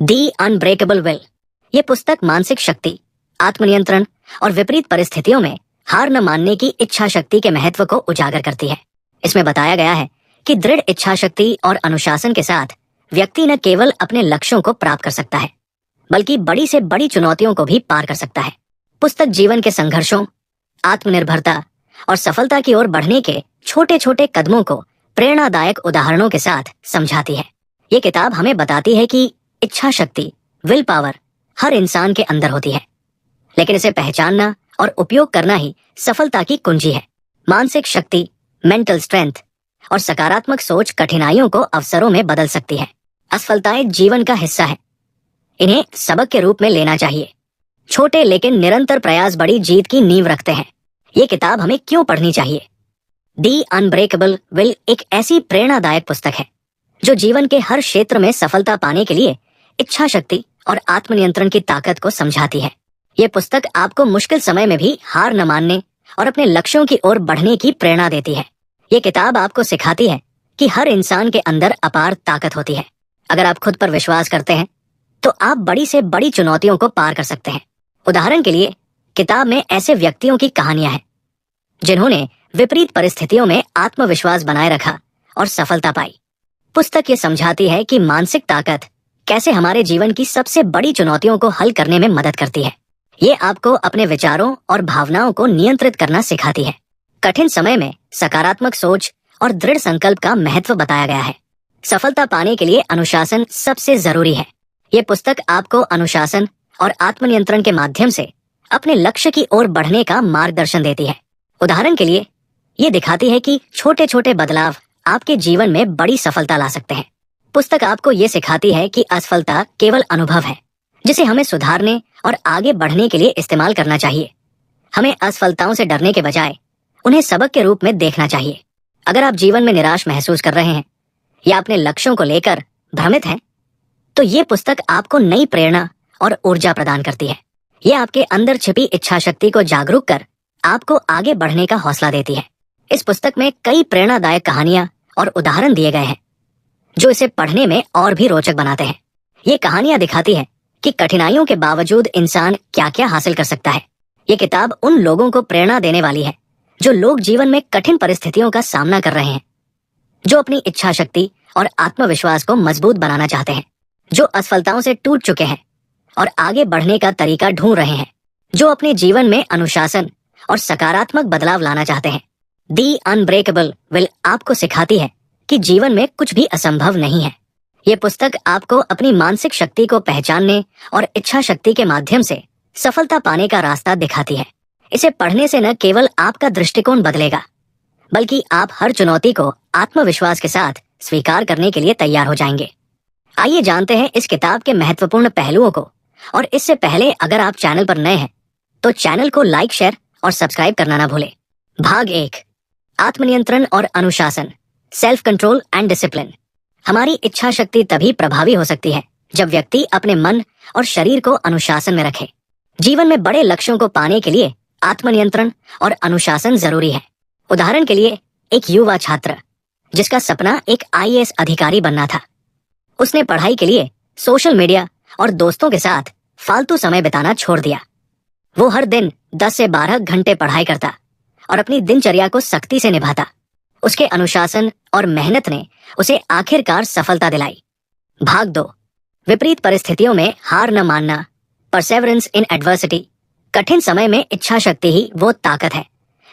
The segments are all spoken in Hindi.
The unbreakable will. ये पुस्तक मानसिक शक्ति, आत्मनियंत्रण और विपरीत परिस्थितियों में हार न मानने की इच्छा शक्ति के महत्व को उजागर करती है। इसमें बताया गया है कि दृढ़ इच्छा शक्ति और अनुशासन के साथ व्यक्ति न केवल अपने लक्ष्यों को प्राप्त कर सकता है, बल्कि बड़ी से बड़ी चुनौतियों को भी पार कर सकता है। पुस्तक जीवन के संघर्षों, आत्मनिर्भरता और सफलता की ओर बढ़ने के छोटे छोटे कदमों को प्रेरणादायक उदाहरणों के साथ समझाती है। ये किताब हमें बताती है कि इच्छा शक्ति, विल पावर हर इंसान के अंदर होती है, लेकिन इसे पहचानना और उपयोग करना ही सफलता की कुंजी है। मानसिक शक्ति, मेंटल स्ट्रेंथ और सकारात्मक सोच कठिनाइयों को अवसरों में बदल सकती है। असफलताएं जीवन का हिस्सा है, इन्हें सबक के रूप में लेना चाहिए। छोटे लेकिन निरंतर प्रयास बड़ी जीत की नींव रखते हैं। ये किताब हमें क्यों पढ़नी चाहिए? दी अनब्रेकेबल विल एक ऐसी प्रेरणादायक पुस्तक है जो जीवन के हर क्षेत्र में सफलता पाने के लिए इच्छा शक्ति और आत्मनियंत्रण की ताकत को समझाती है। ये पुस्तक आपको मुश्किल समय में भी हार न मानने और अपने लक्ष्यों की ओर बढ़ने की प्रेरणा देती है। ये किताब आपको सिखाती है कि हर इंसान के अंदर अपार ताकत होती है। अगर आप खुद पर विश्वास करते हैं तो आप बड़ी से बड़ी चुनौतियों को पार कर सकते हैं। उदाहरण के लिए, किताब में ऐसे व्यक्तियों की कहानियां हैं जिन्होंने विपरीत परिस्थितियों में आत्मविश्वास बनाए रखा और सफलता पाई। पुस्तक ये समझाती है कि मानसिक ताकत कैसे हमारे जीवन की सबसे बड़ी चुनौतियों को हल करने में मदद करती है। ये आपको अपने विचारों और भावनाओं को नियंत्रित करना सिखाती है। कठिन समय में सकारात्मक सोच और दृढ़ संकल्प का महत्व बताया गया है। सफलता पाने के लिए अनुशासन सबसे जरूरी है। ये पुस्तक आपको अनुशासन और आत्मनियंत्रण के माध्यम से अपने लक्ष्य की ओर बढ़ने का मार्गदर्शन देती है। उदाहरण के लिए, ये दिखाती है कि छोटे छोटे बदलाव आपके जीवन में बड़ी सफलता ला सकते हैं। पुस्तक आपको ये सिखाती है कि असफलता केवल अनुभव है जिसे हमें सुधारने और आगे बढ़ने के लिए इस्तेमाल करना चाहिए। हमें असफलताओं से डरने के बजाय उन्हें सबक के रूप में देखना चाहिए। अगर आप जीवन में निराश महसूस कर रहे हैं या अपने लक्ष्यों को लेकर भ्रमित हैं, तो ये पुस्तक आपको नई प्रेरणा और ऊर्जा प्रदान करती है। ये आपके अंदर छिपी इच्छा शक्ति को जागरूक कर आपको आगे बढ़ने का हौसला देती है। इस पुस्तक में कई प्रेरणादायक कहानियां और उदाहरण दिए गए हैं जो इसे पढ़ने में और भी रोचक बनाते हैं। ये कहानियां दिखाती है कि कठिनाइयों के बावजूद इंसान क्या क्या हासिल कर सकता है। ये किताब उन लोगों को प्रेरणा देने वाली है जो लोग जीवन में कठिन परिस्थितियों का सामना कर रहे हैं, जो अपनी इच्छा शक्ति और आत्मविश्वास को मजबूत बनाना चाहते हैं, जो असफलताओं से टूट चुके हैं और आगे बढ़ने का तरीका ढूंढ रहे हैं, जो अपने जीवन में अनुशासन और सकारात्मक बदलाव लाना चाहते हैं। दी अनब्रेकेबल विल आपको सिखाती है कि जीवन में कुछ भी असंभव नहीं है। ये पुस्तक आपको अपनी मानसिक शक्ति को पहचानने और इच्छा शक्ति के माध्यम से सफलता पाने का रास्ता दिखाती है। इसे पढ़ने से न केवल आपका दृष्टिकोण बदलेगा, बल्कि आप हर चुनौती को आत्मविश्वास के साथ स्वीकार करने के लिए तैयार हो जाएंगे। आइए जानते हैं इस किताब के महत्वपूर्ण पहलुओं को। और इससे पहले अगर आप चैनल पर नए हैं तो चैनल को लाइक, शेयर और सब्सक्राइब करना ना भूलें। भाग 1, आत्मनियंत्रण और अनुशासन, सेल्फ कंट्रोल एंड डिसिप्लिन। हमारी इच्छा शक्ति तभी प्रभावी हो सकती है जब व्यक्ति अपने मन और शरीर को अनुशासन में रखे। जीवन में बड़े लक्ष्यों को पाने के लिए आत्मनियंत्रण और अनुशासन जरूरी है। उदाहरण के लिए, एक युवा छात्र जिसका सपना एक आईएएस अधिकारी बनना था, उसने पढ़ाई के लिए सोशल मीडिया और दोस्तों के साथ फालतू समय बिताना छोड़ दिया। वो हर दिन 10 से 12 घंटे पढ़ाई करता और अपनी दिनचर्या को सख्ती से निभाता। उसके अनुशासन और मेहनत ने उसे आखिरकार सफलता दिलाई। भाग 2, विपरीत परिस्थितियों में हार न मानना, परसेवरेंस इन एडवर्सिटी। कठिन समय में इच्छा शक्ति ही वो ताकत है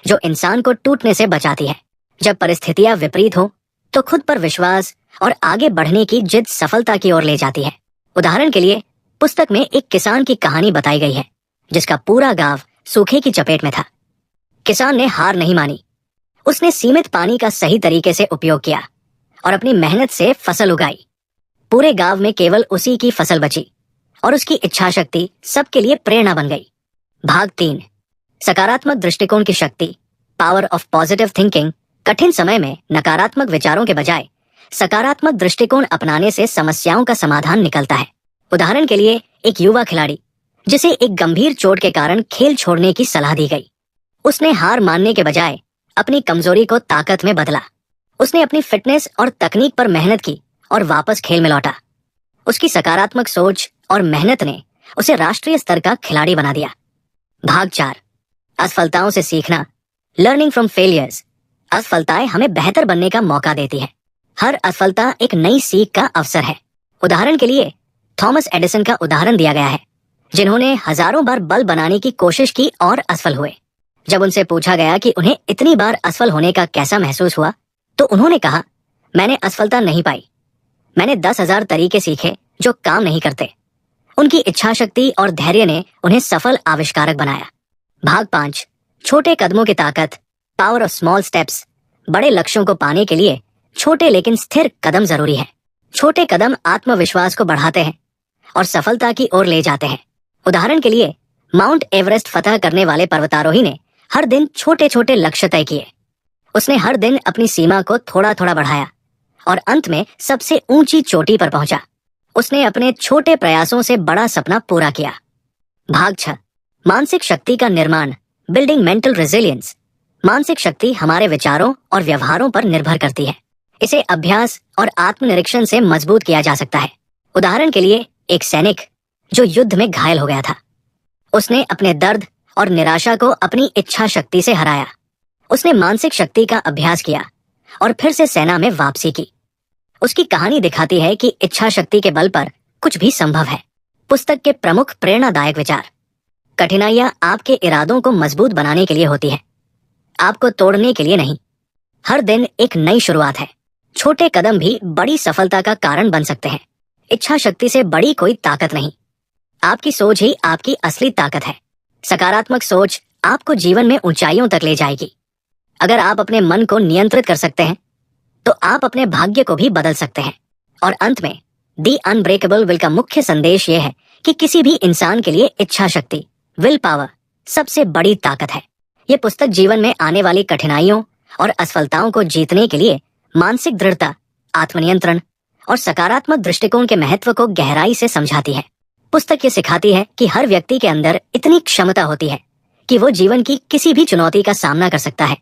जो इंसान को टूटने से बचाती है। जब परिस्थितियां विपरीत हो तो खुद पर विश्वास और आगे बढ़ने की जिद सफलता की ओर ले जाती है। उदाहरण के लिए, पुस्तक में एक किसान की कहानी बताई गई है जिसका पूरा गांव सूखे की चपेट में था। किसान ने हार नहीं मानी। उसने सीमित पानी का सही तरीके से उपयोग किया और अपनी मेहनत से फसल उगाई। पूरे गांव में केवल उसी की फसल बची और उसकी इच्छा शक्ति सबके लिए प्रेरणा बन गई। भाग 3, सकारात्मक दृष्टिकोण की शक्ति, पावर ऑफ पॉजिटिव थिंकिंग। कठिन समय में नकारात्मक विचारों के बजाय सकारात्मक दृष्टिकोण अपनाने से समस्याओं का समाधान निकलता है। उदाहरण के लिए, एक युवा खिलाड़ी जिसे एक गंभीर चोट के कारण खेल छोड़ने की सलाह दी गई, उसने हार मानने के बजाय अपनी कमजोरी को ताकत में बदला। उसने अपनी फिटनेस और तकनीक पर मेहनत की और वापस खेल में लौटा। उसकी सकारात्मक सोच और मेहनत ने उसे राष्ट्रीय स्तर का खिलाड़ी बना दिया। भाग 4, असफलताओं से सीखना, लर्निंग फ्रॉम फेलियर्स। असफलताएं हमें बेहतर बनने का मौका देती है। हर असफलता एक नई सीख का अवसर है। उदाहरण के लिए थॉमस एडिसन का उदाहरण दिया गया है, जिन्होंने हजारों बार बल्ब बनाने की कोशिश की और असफल हुए। जब उनसे पूछा गया कि उन्हें इतनी बार असफल होने का कैसा महसूस हुआ, तो उन्होंने कहा, मैंने असफलता नहीं पाई, मैंने 10,000 तरीके सीखे जो काम नहीं करते। उनकी इच्छा शक्ति और धैर्य ने उन्हें सफल आविष्कारक बनाया। भाग 5, छोटे कदमों की ताकत, पावर ऑफ स्मॉल स्टेप्स। बड़े लक्ष्यों को पाने के लिए छोटे लेकिन स्थिर कदम जरूरी है। छोटे कदम आत्मविश्वास को बढ़ाते हैं और सफलता की ओर ले जाते हैं। उदाहरण के लिए माउंट एवरेस्ट फतह करने वाले पर्वतारोही ने हर दिन छोटे छोटे लक्ष्य तय किए। उसने हर दिन अपनी सीमा को थोड़ा थोड़ा बढ़ाया और अंत में सबसे ऊंची चोटी पर पहुंचा। उसने अपने छोटे प्रयासों से बड़ा सपना पूरा किया। भाग 6, मानसिक शक्ति का निर्माण, बिल्डिंग मेंटल रेजिलियंस। मानसिक शक्ति हमारे विचारों और व्यवहारों पर निर्भर करती है। इसे अभ्यास और आत्मनिरीक्षण से मजबूत किया जा सकता है। उदाहरण के लिए एक सैनिक जो युद्ध में घायल हो गया था, उसने अपने दर्द और निराशा को अपनी इच्छा शक्ति से हराया। उसने मानसिक शक्ति का अभ्यास किया और फिर से सेना में वापसी की। उसकी कहानी दिखाती है कि इच्छा शक्ति के बल पर कुछ भी संभव है। पुस्तक के प्रमुख प्रेरणादायक विचार। कठिनाइयां आपके इरादों को मजबूत बनाने के लिए होती है, आपको तोड़ने के लिए नहीं। हर दिन एक नई शुरुआत है। छोटे कदम भी बड़ी सफलता का कारण बन सकते हैं। इच्छा शक्ति से बड़ी कोई ताकत नहीं। आपकी सोच ही आपकी असली ताकत है। सकारात्मक सोच आपको जीवन में ऊंचाइयों तक ले जाएगी। अगर आप अपने मन को नियंत्रित कर सकते हैं, तो आप अपने भाग्य को भी बदल सकते हैं। और अंत में दी अनब्रेकेबल विल का मुख्य संदेश यह है कि किसी भी इंसान के लिए इच्छा शक्ति, विल पावर, सबसे बड़ी ताकत है। यह पुस्तक जीवन में आने वाली कठिनाइयों और असफलताओं को जीतने के लिए मानसिक दृढ़ता, आत्मनियंत्रण और सकारात्मक दृष्टिकोण के महत्व को गहराई से समझाती है। पुस्तक ये सिखाती है कि हर व्यक्ति के अंदर इतनी क्षमता होती है कि वो जीवन की किसी भी चुनौती का सामना कर सकता है,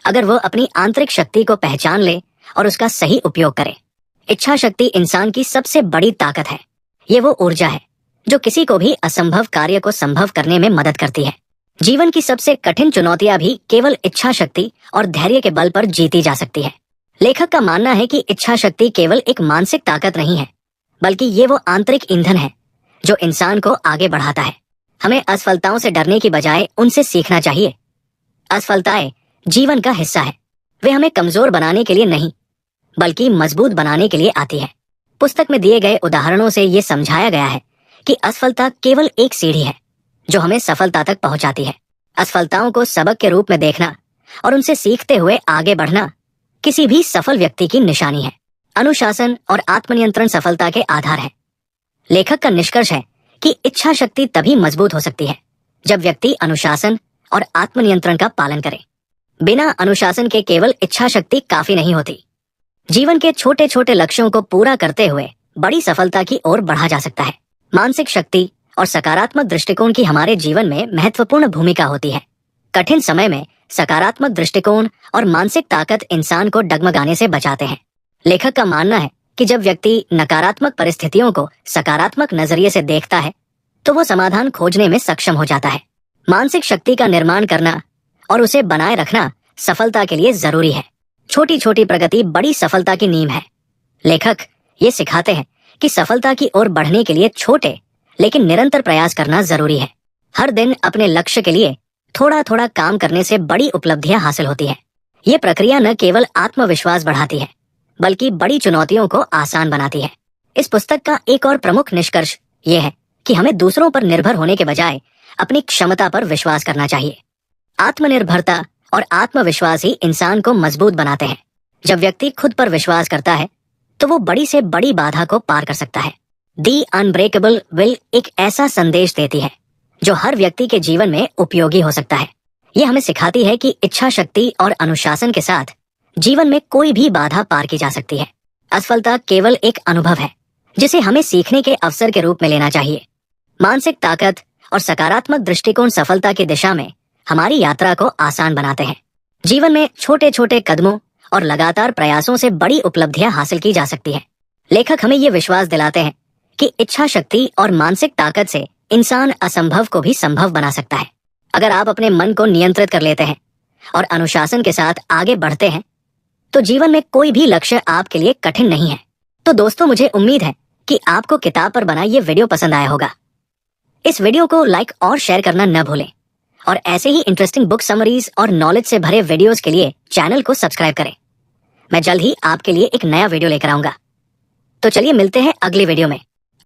अगर वो अपनी आंतरिक शक्ति को पहचान ले और उसका सही उपयोग करे। इच्छा शक्ति इंसान की सबसे बड़ी ताकत है। ये वो ऊर्जा है जो किसी को भी असंभव कार्य को संभव करने में मदद करती है। जीवन की सबसे कठिन चुनौतियां भी केवल इच्छा शक्ति और धैर्य के बल पर जीती जा सकती है। लेखक का मानना है कि इच्छा शक्ति केवल एक मानसिक ताकत नहीं है, बल्कि ये वो आंतरिक ईंधन है जो इंसान को आगे बढ़ाता है। हमें असफलताओं से डरने की बजाय उनसे सीखना चाहिए। असफलताएं जीवन का हिस्सा है। वे हमें कमजोर बनाने के लिए नहीं, बल्कि मजबूत बनाने के लिए आती है। पुस्तक में दिए गए उदाहरणों से ये समझाया गया है कि असफलता केवल एक सीढ़ी है जो हमें सफलता तक पहुंचाती है। असफलताओं को सबक के रूप में देखना और उनसे सीखते हुए आगे बढ़ना किसी भी सफल व्यक्ति की निशानी है। अनुशासन और आत्मनियंत्रण सफलता के आधार है। लेखक का निष्कर्ष है कि इच्छा शक्ति तभी मजबूत हो सकती है जब व्यक्ति अनुशासन और आत्मनियंत्रण का पालन करे। बिना अनुशासन के केवल इच्छा शक्ति काफी नहीं होती। जीवन के छोटे छोटे लक्ष्यों को पूरा करते हुए बड़ी सफलता की ओर बढ़ा जा सकता है। मानसिक शक्ति और सकारात्मक दृष्टिकोण की हमारे जीवन में महत्वपूर्ण भूमिका होती है। कठिन समय में सकारात्मक दृष्टिकोण और मानसिक ताकत इंसान को डगमगाने से बचाते हैं। लेखक का मानना है कि जब व्यक्ति नकारात्मक परिस्थितियों को सकारात्मक नजरिए से देखता है, तो वो समाधान खोजने में सक्षम हो जाता है। मानसिक शक्ति का निर्माण करना और उसे बनाए रखना सफलता के लिए जरूरी है। छोटी छोटी प्रगति बड़ी सफलता की नींव है। लेखक ये सिखाते हैं कि सफलता की ओर बढ़ने के लिए छोटे लेकिन निरंतर प्रयास करना जरूरी है। हर दिन अपने लक्ष्य के लिए थोड़ा थोड़ा काम करने से बड़ी उपलब्धियां हासिल होती हैं। ये प्रक्रिया न केवल आत्मविश्वास बढ़ाती है, बल्कि बड़ी चुनौतियों को आसान बनाती है। इस पुस्तक का एक और प्रमुख निष्कर्ष ये है कि हमें दूसरों पर निर्भर होने के बजाय अपनी क्षमता पर विश्वास करना चाहिए। आत्मनिर्भरता और आत्मविश्वास ही इंसान को मजबूत बनाते हैं। जब व्यक्ति खुद पर विश्वास करता है, तो वो बड़ी से बड़ी बाधा को पार कर सकता है। दी अनब्रेकेबल विल एक ऐसा संदेश देती है जो हर व्यक्ति के जीवन में उपयोगी हो सकता है। ये हमें सिखाती है कि इच्छा शक्ति और अनुशासन के साथ जीवन में कोई भी बाधा पार की जा सकती है। असफलता केवल एक अनुभव है जिसे हमें सीखने के अवसर के रूप में लेना चाहिए। मानसिक ताकत और सकारात्मक दृष्टिकोण सफलता की दिशा में हमारी यात्रा को आसान बनाते हैं। जीवन में छोटे छोटे कदमों और लगातार प्रयासों से बड़ी उपलब्धियां हासिल की जा सकती हैं। लेखक हमें ये विश्वास दिलाते हैं कि इच्छा शक्ति और मानसिक ताकत से इंसान असंभव को भी संभव बना सकता है। अगर आप अपने मन को नियंत्रित कर लेते हैं और अनुशासन के साथ आगे बढ़ते हैं तो जीवन में कोई भी लक्ष्य आपके लिए कठिन नहीं है। तो दोस्तों, मुझे उम्मीद है कि आपको किताब पर बना ये वीडियो पसंद आया होगा। इस वीडियो को लाइक और शेयर करना न भूलें और ऐसे ही इंटरेस्टिंग बुक समरीज और नॉलेज से भरे वीडियोस के लिए चैनल को सब्सक्राइब करें। मैं जल्द ही आपके लिए एक नया वीडियो लेकर आऊंगा। तो चलिए मिलते हैं अगली वीडियो में।